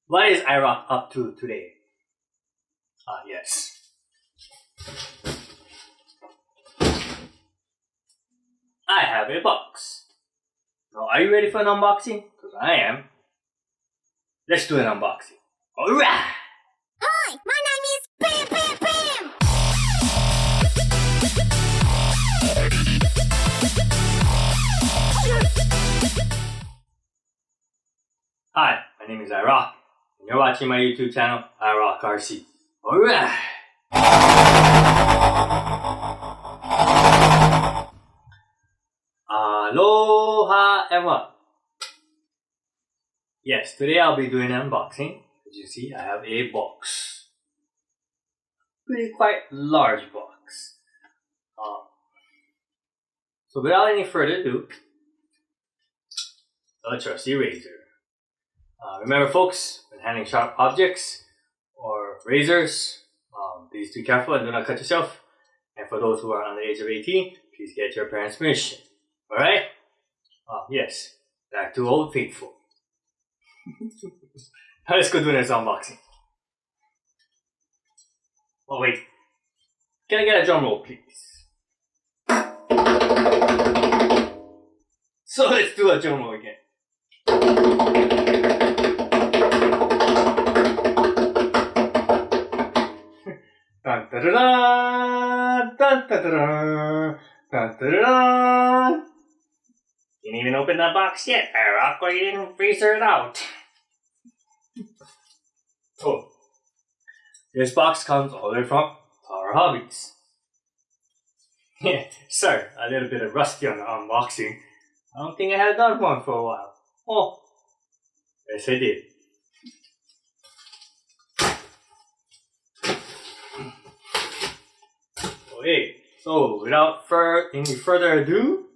What is iROCK up to today? Yes. I have a box. Now, are you ready for an unboxing? Because I am. Let's do an unboxing. Alright! Hi, my name is Bam Bam Bam! Hi, my name is iROCK, and you're watching my YouTube channel, iROCK RC. Alright! Aloha everyone! Yes, today I'll be doing an unboxing. As you see, I have a box. Pretty quite large box. So without any further ado, a trusty razor. Remember folks, when handling sharp objects or razors, please be careful and do not cut yourself. And for those who are under the age of 18, please get your parents' permission. Alright? Yes, back to Old Faithful. Now let's go do this unboxing. Oh wait, can I get a drum roll please? So let's do a drum roll again. Dun da da da, dun da da da, dun da da da. Didn't even open that box yet, iROCK, or you didn't freezer it out. Oh, this box comes all the way from Power Hobbies. Yeah, sorry, a little bit of rusty on the unboxing. I don't think I had done one for a while. Oh, yes I did. Okay, so without any further ado,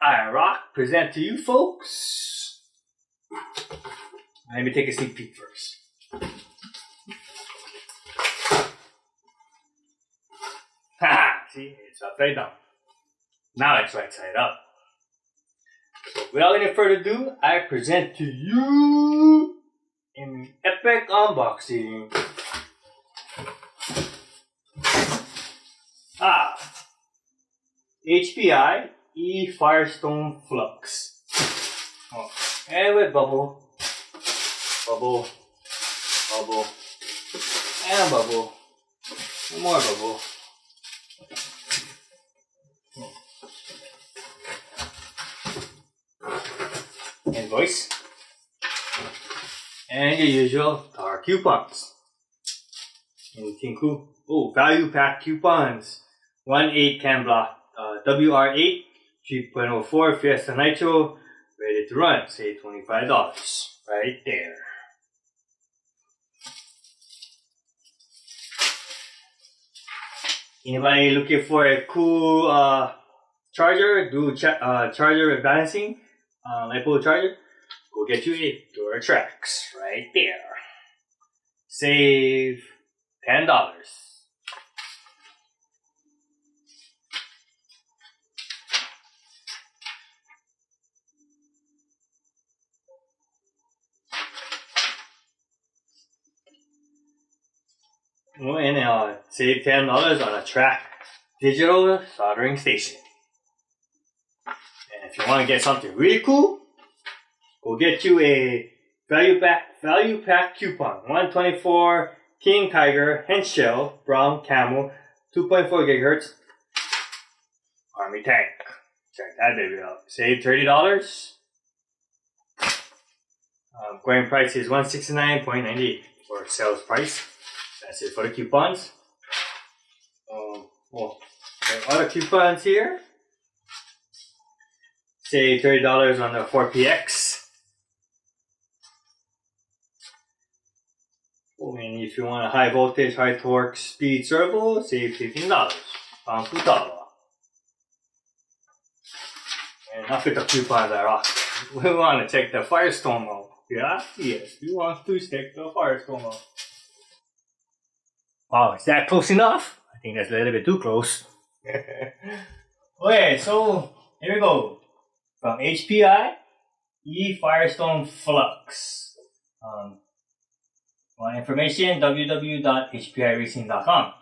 iROCK present to you folks. Let me take a sneak peek first. Haha, see, it's upside down. Now it's right side up. So without any further ado, I present to you an epic unboxing. HPI E-Firestorm Flux. Oh, and with bubble, bubble, bubble, and bubble, more bubble. Invoice. And your usual car coupons. Anything cool? Oh, value pack coupons. 1.8 cam block, WR8, 3.04 Fiesta Nitro, ready to run. Say $25 right there. Anybody looking for a cool charger, charger with balancing, LiPo charger? Go get you a Duratrax right there. Save $10. Oh, and save $10 on a Track digital soldering station. And if you want to get something really cool, go get you a value pack coupon. 124 King Tiger Henschel Brown Camel 2.4 GHz Army tank. Check that baby out. Save $30. Going price is $169.98 for sales price. That's it for the coupons. There are other coupons here. Save $30 on the 4PX. And if you want a high voltage, high torque, speed servo, save $15. Pound $2. And enough with the coupons, iROCK. We want to check the Firestorm out. Yeah? Yes, we want to check the Firestorm out. Wow, is that close enough? I think that's a little bit too close. Okay, so here we go. from HPI, E-Firestorm Flux. Want information, www.hpiracing.com.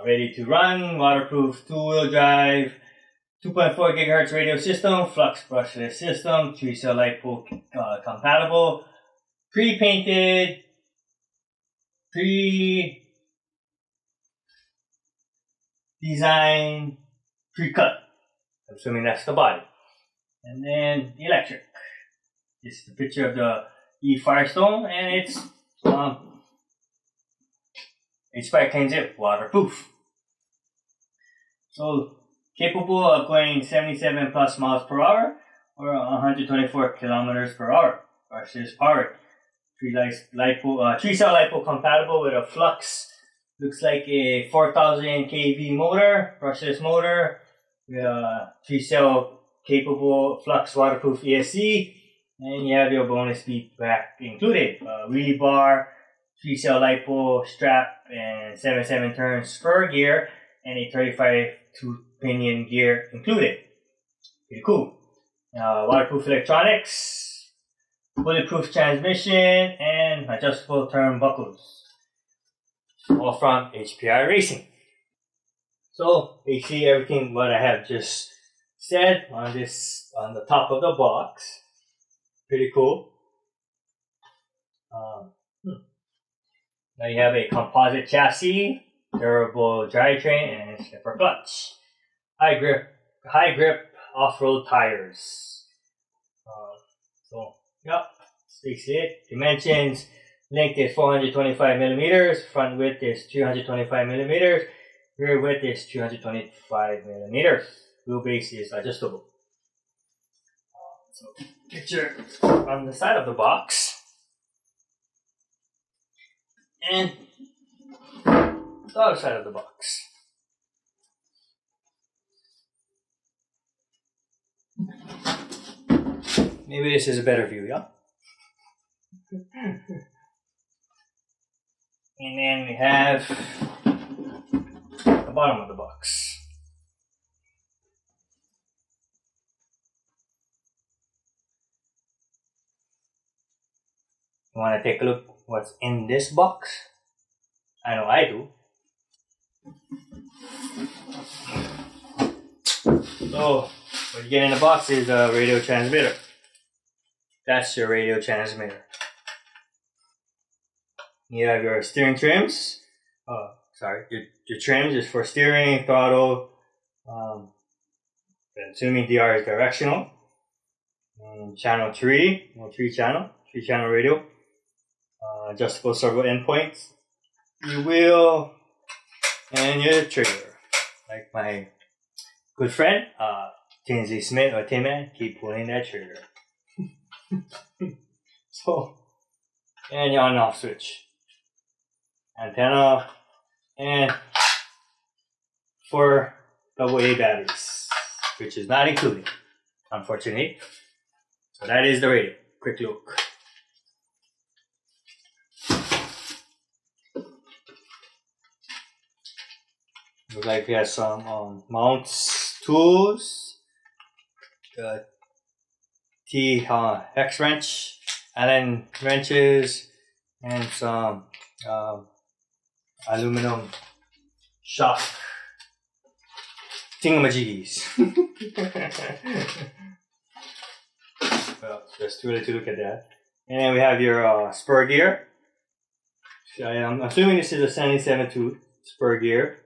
Ready to run, waterproof, two-wheel drive, 2.4 gigahertz radio system, flux brushless system, 3-cell LiPo compatible, pre-painted, pre-designed, pre-cut. I'm assuming that's the body. And then the electric. This is the picture of the E-Firestorm, and it's HPI claims it waterproof. So capable of going 77 plus miles per hour or 124 kilometers per hour. Brushless powered. 3-cell LiPo compatible with a flux. Looks like a 4000 kV motor, brushless motor with a 3-cell capable flux waterproof ESC. And you have your bonus feedback included. Wheelie bar, 3-cell LiPo strap, and 7 turn spur gear, and a 35 tooth pinion gear included. Pretty cool. Waterproof electronics, bulletproof transmission, and adjustable turnbuckles. All from HPI Racing. So basically everything what I have just said on the top of the box. Pretty cool. Now you have a composite chassis, durable drivetrain, and slipper clutch. High grip off-road tires. So, yep, that's it. Dimensions: length is 425 millimeters, front width is 325 millimeters, rear width is 325 millimeters. Wheelbase is adjustable. So, picture on the side of the box. And the other side of the box. Maybe this is a better view, yeah? And then we have the bottom of the box. You want to take a look what's in this box? I know I do. So, what you get in the box is a radio transmitter. That's your radio transmitter. You have your steering trims. Your trims is for steering, throttle. Assuming DR is directional. And channel 3, well, 3 channel radio. Adjustable servo endpoints. Your wheel and your trigger. Like my good friend, Tinsley Smith or Tin-Man, keep pulling that trigger. So, and your on-off switch. Antenna, and 4 AA batteries, which is not included, unfortunately. So that is the radio. Quick look. Looks like we have some mounts, tools, Hex wrench, Allen wrenches, and some aluminum shock thingamajiggies. Well, just too early to look at that. And then we have your spur gear. I'm assuming this is a 77 tooth spur gear.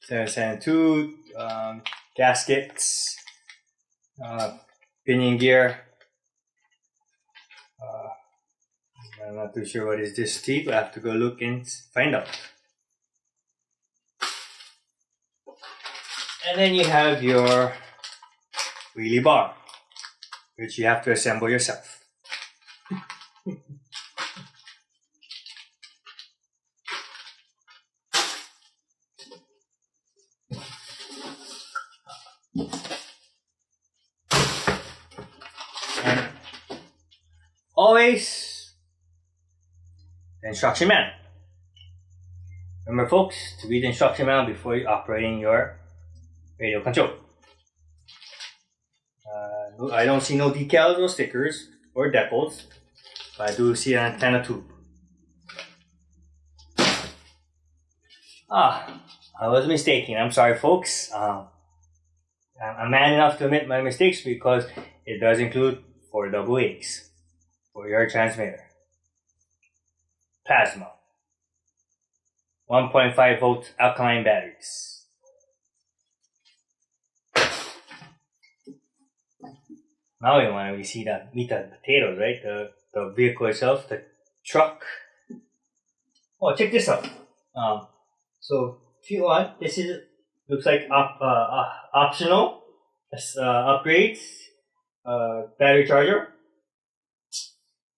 77 tooth, gaskets, pinion gear. I'm not too sure what is this teeth. I have to go look and find out. And then you have your wheelie bar, which you have to assemble yourself. And always the instruction manual. Remember folks, to read the instruction manual before you're operating your radio control. I don't see no decals or stickers or decals, but I do see an antenna tube. I was mistaken. I'm sorry, folks. I'm man enough to admit my mistakes because it does include 4 AA's for your transmitter. Plasma. 1.5 volt alkaline batteries. Now we want to see the meat and potatoes, right? The vehicle itself, the truck. Oh, check this out. So if you want, this is looks like optional upgrades. Battery charger,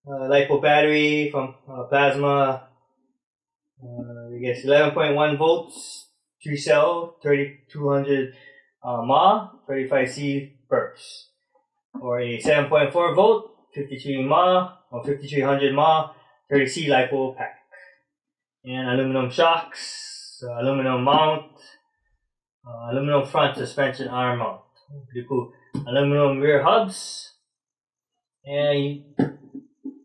LiPo battery from plasma. I guess 11.1 volts, 3 cell, 3200 mAh, 35C burst, or a 7.4 volt, 53 mAh or 5300 mAh, 30C LiPo pack, and aluminum shocks, aluminum mount, aluminum front suspension arm mount. Pretty cool. Aluminum rear hubs, and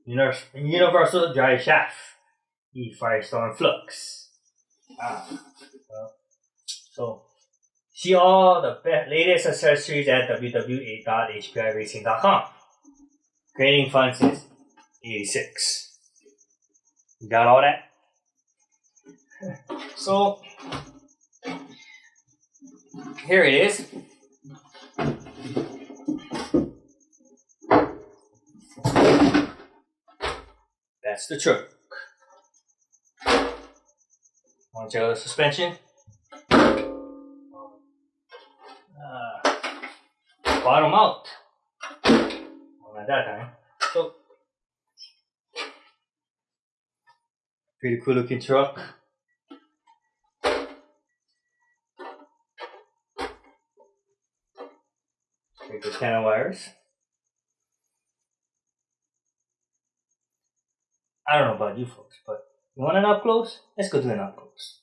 universal drive shaft. E-Firestorm Flux. So, see all the latest accessories at www.hpiracing.com. Creating fun since '86. You got all that? So, here it is. That's the truck. Want to check out the suspension? Bottom out. Well, not that time. So, pretty cool looking truck. Take the 10 wires. I don't know about you folks, but you want an up close? Let's go do an up close.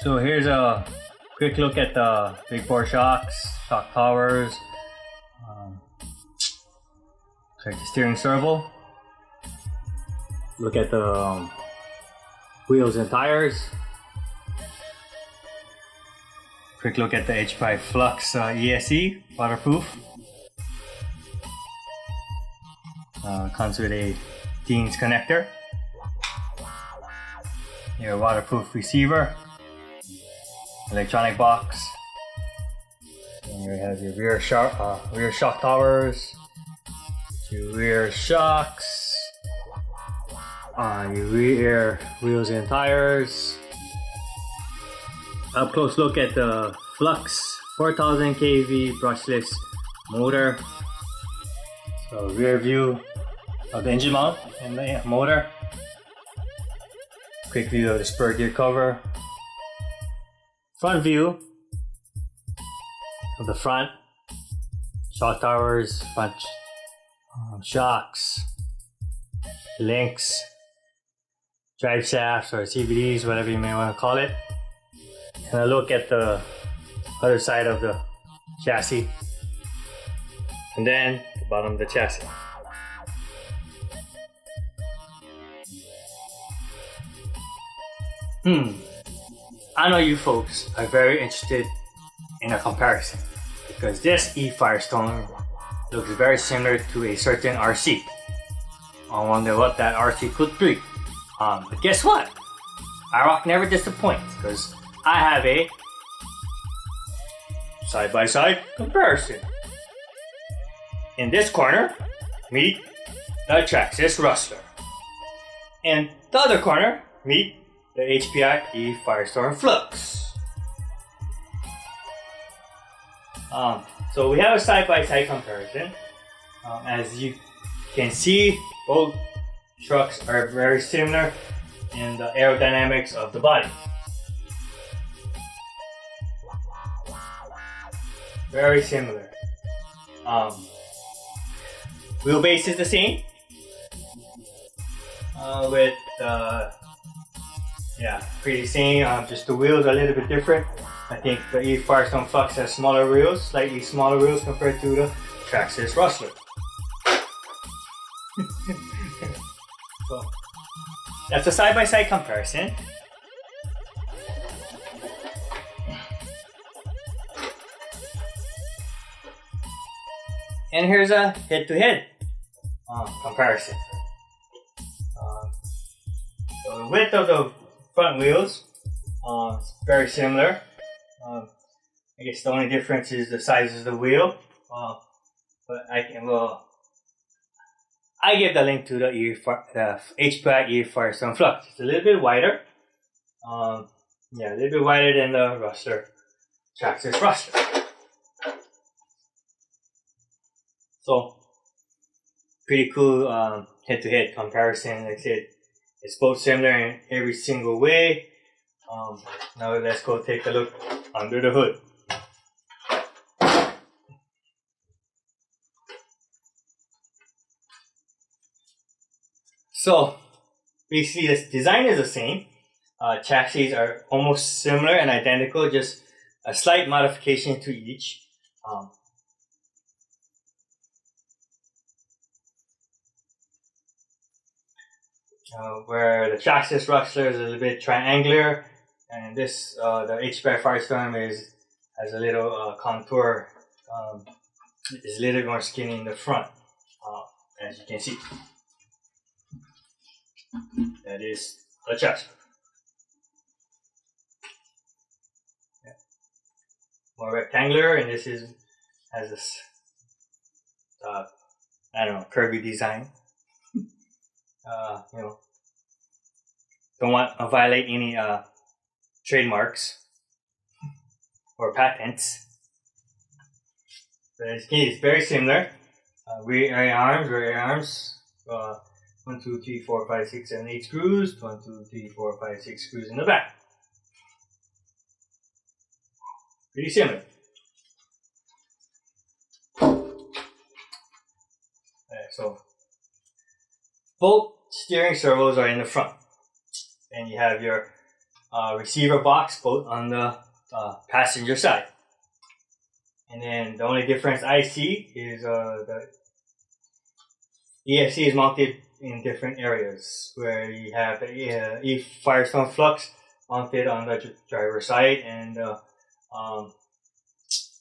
So here's a quick look at the big bore shocks, shock towers, check the steering servo, look at the wheels and tires, quick look at the HPI Flux ESC, waterproof, comes with a Dean's connector, your waterproof receiver, electronic box, and you have your rear shock towers, your rear shocks, your rear wheels and tires. Up close look at the Flux 4000 kV brushless motor. So rear view of the engine mount and the motor. Quick view of the spur gear cover. Front view of the front, shock towers, front shocks, links, drive shafts or CVDs, whatever you may want to call it. And a look at the other side of the chassis, and then the bottom of the chassis. I know you folks are very interested in a comparison because this E-Firestorm looks very similar to a certain RC. I wonder what that RC could be. But guess what? iROCK never disappoints because I have a side-by-side comparison. In this corner, meet the Traxxas Rustler. And the other corner, meet the HPI E-Firestorm Flux. So we have a side-by-side comparison. As you can see, both trucks are very similar in the aerodynamics of the body. Very similar. Wheelbase is the same. Pretty same. Just the wheels are a little bit different. I think the E-Firestorm Flux has smaller wheels, slightly smaller wheels compared to the Traxxas Rustler. So that's a side-by-side comparison. And here's a head-to-head comparison. So the width of the front wheels is very similar. I guess the only difference is the size of the wheel. But I give the link to the HPI E-Firestorm Flux. It's a little bit wider. A little bit wider than the Traxxas Rustler. So, pretty cool head-to-head comparison. Like I said, it's both similar in every single way. Now let's go take a look under the hood. So, basically the design is the same. Chassis are almost similar and identical, just a slight modification to each. Where the Traxxas Rustler is a little bit triangular, and this the HPI Firestorm has a little contour. Is a little more skinny in the front, as you can see. That is the chassis. More rectangular, and this has this curvy design. Don't want to violate any trademarks or patents. But it's very similar. Rear arms. 1, 2, 3, 4, 5, 6, 7, 8 screws. 1, 2, 3, 4, 5, 6 screws in the back. Pretty similar. So both steering servos are in the front, and you have your receiver box both on the passenger side. And then the only difference I see is the ESC is mounted in different areas, where you have the E-Firestorm Flux mounted on the driver's side, and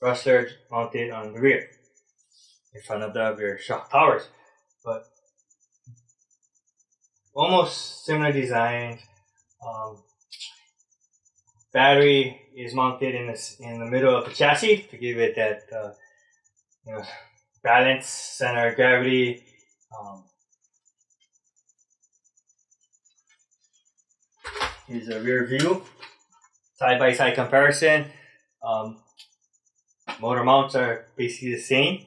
Rustler mounted on the rear, in front of the rear shock towers. But almost similar design. Battery is mounted in the middle of the chassis to give it that balance, center of gravity. Here's a rear view, side-by-side comparison. Motor mounts are basically the same.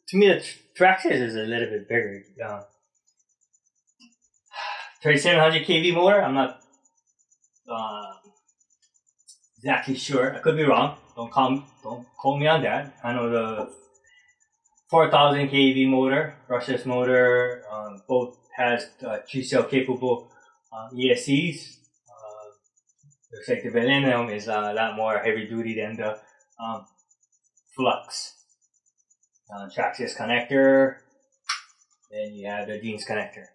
To me, the Traxxas is a little bit bigger. 3700 kV motor. I'm not exactly sure. I could be wrong. Don't quote me on that. I know the 4000 kV motor, brushless motor, both has 3-cell capable ESCs. Looks like the Millennium is a lot more heavy duty than the Flux. Traxxas connector, then you have the Dean's connector.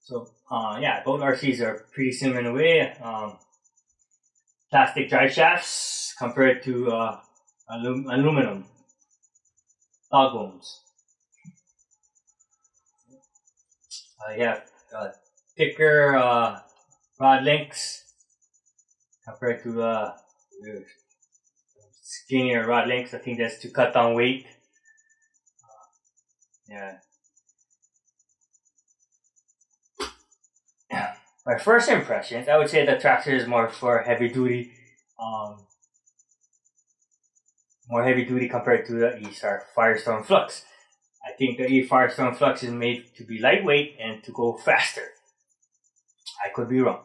So both RCs are pretty similar in a way. Plastic drive shafts compared to aluminum dog bones. You have thicker rod links compared to skinnier rod lengths. I think that's to cut down weight. Yeah. My first impressions, I would say the tractor is more for heavy duty. More heavy duty compared to the E-Firestorm Flux. I think the E-Firestorm Flux is made to be lightweight and to go faster. I could be wrong.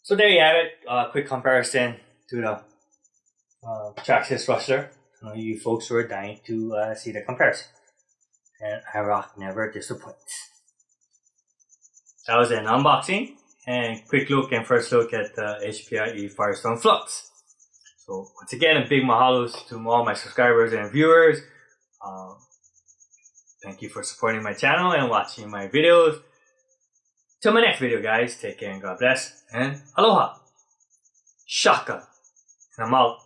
So there you have it. Quick comparison to the Traxxas Rustler. You folks were dying to see the comparison. And iROCK never disappoints. That was an unboxing and quick look and first look at the HPI E-Firestorm Flux. So once again, a big mahalos to all my subscribers and viewers. Thank you for supporting my channel and watching my videos. Till my next video, guys. Take care and God bless. And aloha. Shaka. And I'm out.